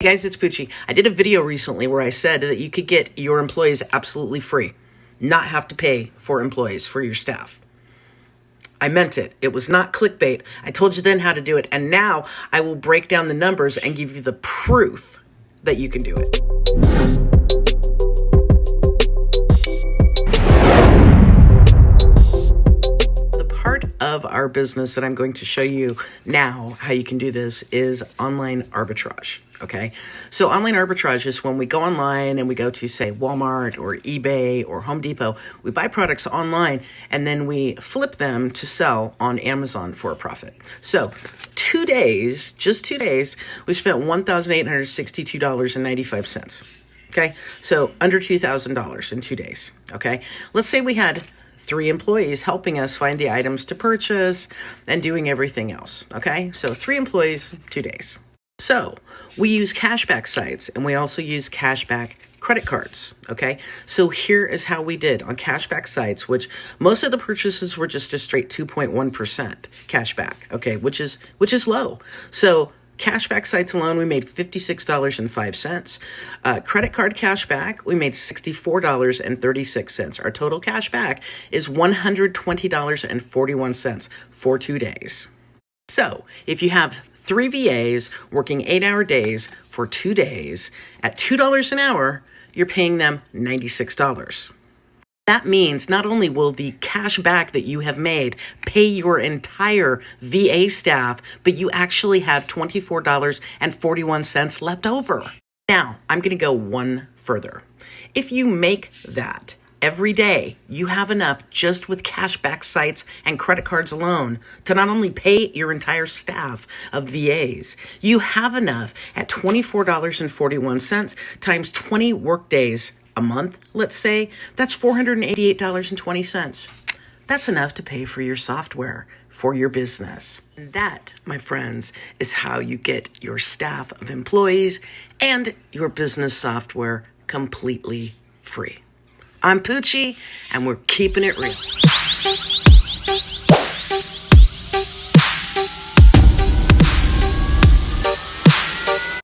Guys, it's Poochie. I did a video recently where I said that you could get your employees absolutely free, not have to pay for employees, for your staff. I meant it. It was not clickbait. I told you then how to do it. And now I will break down the numbers and give you the proof that you can do it. Of our business that I'm going to show you now how you can do this is online arbitrage. Okay, so online arbitrage is when we go online and we go to, say, Walmart or eBay or Home Depot. We buy products online and then we flip them to sell on Amazon for a profit. So 2 days, just 2 days, we spent $1,862.95. Okay, so under $2,000 in 2 days. Okay, let's say we had 3 employees helping us find the items to purchase and doing everything else. Okay, so 3 employees, 2 days. So we use cashback sites and we also use cashback credit cards. Okay, so here is how we did on cashback sites, which most of the purchases were just a straight 2.1% cashback. Okay, which is low. So cashback sites alone, we made $56.05. Credit card cashback, we made $64.36. Our total cashback is $120.41 for 2 days. So if you have 3 VAs working 8-hour days for 2 days at $2 an hour, you're paying them $96. That means not only will the cash back that you have made pay your entire VA staff, but you actually have $24.41 left over. Now, I'm going to go one further. If you make that every day, you have enough just with cashback sites and credit cards alone to not only pay your entire staff of VAs, you have enough at $24.41 times 20 work days a month, let's say, that's $488.20. That's enough to pay for your software for your business. And that, my friends, is how you get your staff of employees and your business software completely free. I'm Poochie, and we're keeping it real.